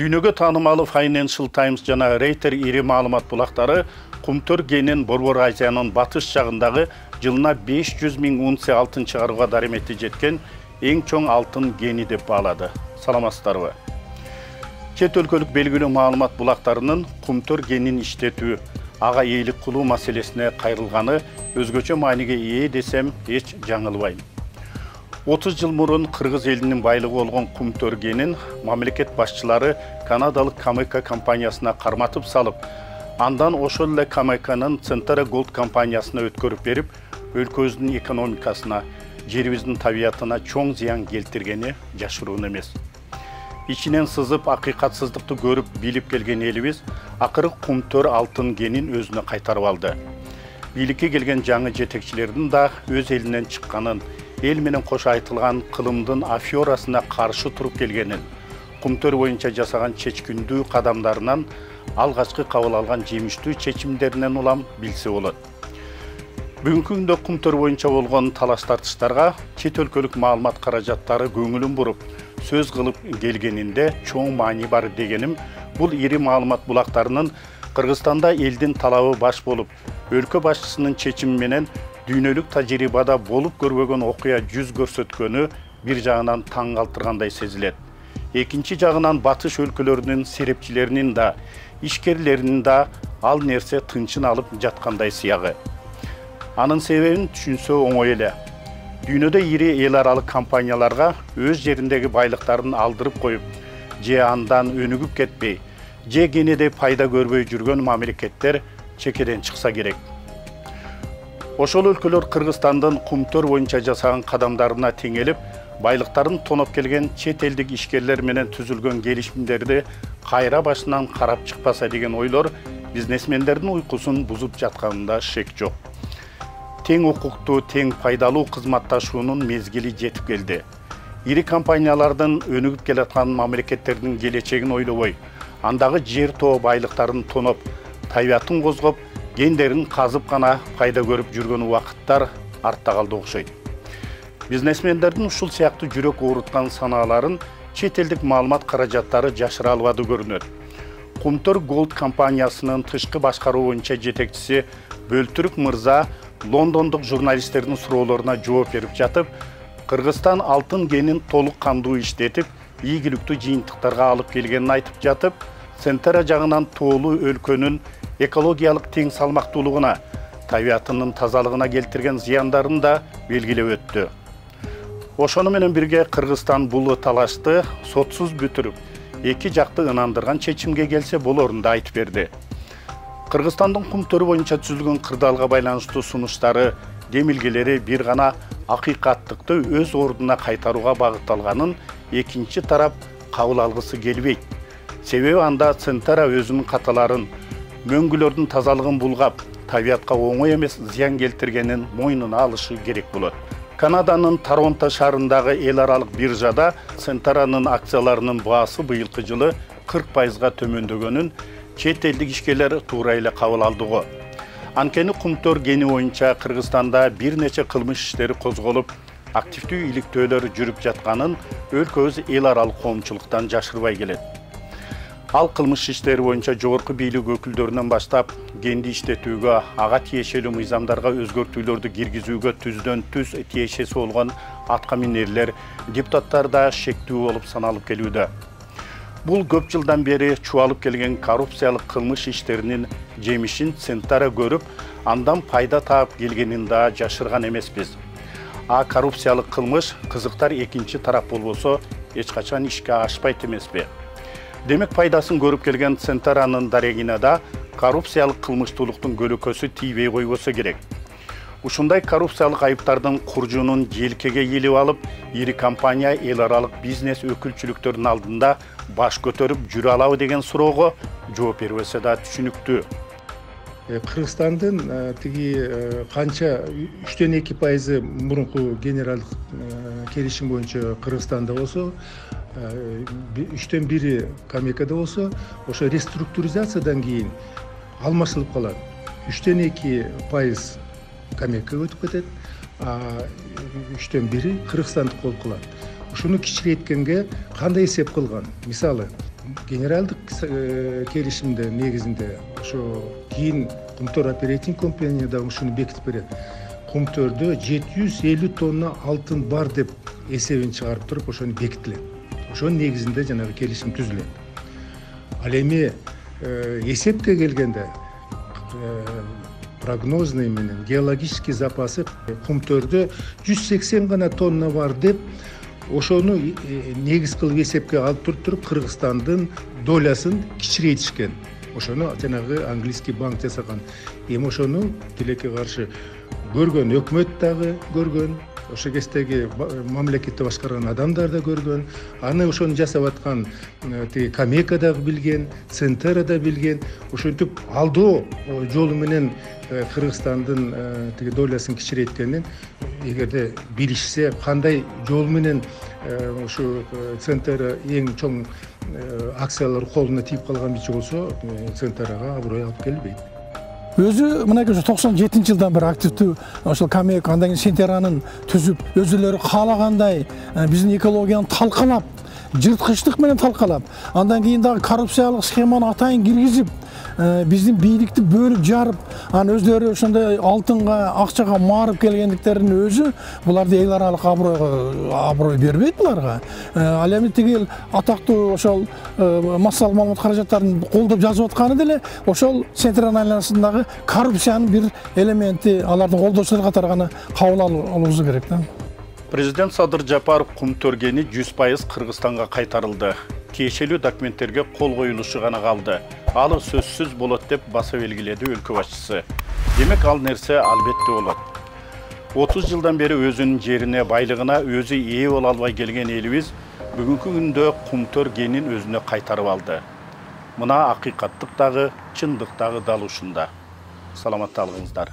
Дүйнөгө таанымалы Financial Times жана Рейтер ири маалымат булактары Кумтөр кенин Борбор Азиянын батыш жагындагы жылына 500 000 унция алтын чыгарууга даремети жеткен эң чоң алтын кени деп баалады. Саламатсыздарбы? Чет өлкөлүк белгилүү маалымат булактарынын Кумтөр кенин иштетүү, ага ээлик кылуу маселесине кайрылганы өзгөчө мааниге ээ десем эч жаңылбайм. 30 жыл мурун Кыргыз элинин байлыгы болгон Кумтөр кенин мамлекет башчылары канадалык Камека компаниясына карматып салып, андан ошол эле Камеканын Centara Gold компаниясына өткөрүп берип, өлкөбүздүн экономикасына, жерибиздин табиятына чоң зыян келтиргени жашыруун эмес. Ичинен сызып, акыйкатсыздыкты көрүп, билип келген элибиз акыры Кумтөр алтын кенин өзүнө кайтарып алды. Бийликке келген жаңы жетекчилердин да өз элинен чыкканын, эл менен кошо айтылган кылымдын аферасына каршы туруп келгенин, Кумтөр боюнча жасаган чечкиндүү кадамдарынан, алгачкы кабыл алган жемиштүү чечимдеринен улам билсе болот. Бүгүнкү күндө Кумтөр боюнча болгон талаш-тартыштарга чет өлкөлүк маалымат каражаттары көңүлүн буруп, сөз кылып келгенинде чоң маани бар дегеним, бул ири маалымат булактарынын Кыргызстанда элдин талабы баш болуп, өлкө башчысынын чечими менен дүйнөлүк тажрыйбада болуп көрбөгөн окуя жүз көрсөткөнү бир жагынан таң калтыргандай сезилет. Экинчи жагынан батыш өлкөлөрүнүн серепчилеринин да, ишкерлеринин да ал нерсе тынчын алып жаткандай сыягы. Анын себебин түшүнсө оңой эле. Дүйнөдө ири эл аралык компанияларга өз жериндеги байлыктарын алдырып коюп, же андан өнүгүп кетпей, же кенеде пайда көрбөй жүргөн мамлекеттер чекеден чыкса керек. Ошол өлкөлөр Кыргызстандын Кумтөр боюнча жасаган кадамдарына теңелип, байлыктарын тоноп келген чет элдик ишкерлер менен түзүлгөн келишимдерди кайра башынан карап чыкпаса деген ойлор бизнесмендердин уйкусун бузуп жатканында шек жок. Тең укуктуу, тең пайдалуу кызматташуунун мезгили жетип келди. Ири компаниялардын өнүгүп келаткан мамлекеттердин келечегин ойлобой, андагы жер тоо байлыктарын тоноп, табиятын козгоп, гендерин казып гана пайда көрүп жүргөн убакыттар артта калды окшойт. Бизнесмендердин ушул сыяктуу жүрөк ооруткан санааларын чет элдик маалымат каражаттары жашыра албады көрүнөт. Кумтөр Gold компаниясынын тышкы башкаруу боюнча жетекчиси Бөлтүрүк мырза лондондук журналисттердин суроолоруна жооп берип жатып, Кыргызстан алтын кенин толук кандуу иштетип, ийгиликтүү жыйынтыктарга алып келгенин айтып жатып, Centara жагынан тоолуу өлкөнүн экологиялык тең салмактуулугуна, табиятынын тазалыгына келтирген зыяндарын да белгилеп өттү. Ошону менен бирге Кыргызстан бул талашты сотсуз бүтүрүп, эки жакты ынандырган чечимге келсе болорун да айтып берди. Кыргызстандын Кумтөр боюнча түзүлгөн кырдаалга байланыштуу сунуштары, демилгелери бир гана акыйкаттыкты өз ордуна кайтарууга багытталганын экинчи тарап кабыл алгысы келбейт. Себеби анда Centara өзүнүн каталарын, мөңгүлөрдүн тазалыгын булгап, табиятка оңой эмес зыян келтиргенин мойнуна алышы керек болот. Канаданын Торонто шаарындагы эл аралык биржада Centara'нын акцияларынын баасы быйылкы жылы 40%га төмөндөгөнүн чет элдик ишкерлер туура эле кабыл алдыгы. Анткени Кумтөр кени боюнча Кыргызстанда бир нече кылмыш иштери козголуп, активдүү иликтөөлөр жүрүп жатканын өлкөбүз эл аралык коомчулуктан жашырбай келет. Ал кылмыш иштери боюнча жогорку бийлик өкүлдөрүнөн баштап, кенди иштетүүгө, ага тиешелүү мыйзамдарга өзгөртүүлөрдү киргизүүгө түздөн түз тиешеси болгон атка минерлер, депутаттар да шектүү болуп саналып келүүдө. Бул көп жылдан бери чуалып келген коррупциялык кылмыш иштеринин жемишин Centara көрүп, андан пайда таап келгенин да жашырган эмеспиз. А коррупциялык кылмыш кызыктар экинчи тарап болбосо, эч качан ишке ашпайт эмеспи? Демек пайдасын көрүп келген Centara'нын дарегине да коррупциялык кылмыштуулуктун көлөкөсү тийбей койбосо керек. Ушундай коррупциялык айыптардын куржунун желкеге илип алып, ири компания эл аралык бизнес өкүлчүлүктөрүнүн алдында баш көтөрүп жүрө алабы деген суроого жооп бербесе да түшүнүктүү. Кыргызстандын тиги канча 3-2% мурунку генералдык келишим боюнча Кыргызстанда болсо, 3-1 Камекада болсо, ошо реструктуризациядан кийин алмашылып калат. 3-2% Камекага өтүп кетет, 3-1 Кыргызстандык болуп калат. Ушуну кичирейткенге кандай эсеп кылган? Мисалы, генералдык келишимде негизинде ошо кийин Кумтөр оперейтинг компания да ушуну бекитип берет. Кумтөрдө 750 тонна алтын бар деп эсебин чыгарып туруп ошону бекитилет. Ошонун негизинде жанагы келишим түзүлөт. Ал эми эсепке келгенде прогнозный менен геологический запасы Кумтөрдө 180 гана тонна бар деп ошону негиз кылып эсепке алып туруп Кыргызстандын долясын кичирейтишкен. Ошону жанагы английский банк жасаган. Эми ошону тилекке каршы көргөн өкмөт дагы көргөн, ошо кездеги мамлекетти башкарган адамдар да көргөн. Аны ошону жасап аткан тиги Камека да билген, Центера да билген. Ошентип алдоо жолу менен Кыргызстандын тиги долясын кичирейткенин эгерде билишсе, кандай жол менен ушу Центера эң чоң акциялар колуна тийип калган бичи болсо, Центерага аброй алып келбейт. Өзү мынакей 97-жылдан бери активдүү ошол Камека, андан кийин Центеранын түзүп, өзүлөрү каалагандай биздин экологияны талкалап, жырткычтык менен талкалап, андан кийин дагы коррупциялык схеманы атайын киргизип, биздин бийликти бөлүп жарып, анан өздөрү ошондой алтынга, акчага марып келгендиктеринин өзү буларды эл аралык аброй бербейт буларга. Ал эми тигил атактуу ошол массалык маалымат каражаттарын колдоп жазып атканы деле ошол Центран айланасындагы коррупциянын бир элементи, алардын колдоочулары катары гана кабыл алуубуз керек да. Президент Садыр Жапаров Кумтөр кени 100% Кыргызстанга кайтарылды. Кешелүү документтерге кол коюлушу гана калды. Алы сөзсүз болот деп баса белгиледи өлкө башчысы. Демек ал нерсе албетте болот. 30 жылдан бери өзүнүн жерине, байлыгына өзү ээ боло албай келген элибиз бүгүнкү күндө Кумтөр кенин өзүнө кайтарып алды. Мына акыйкаттык дагы, чындык дагы дал ушунда. Саламатта калыңыздар.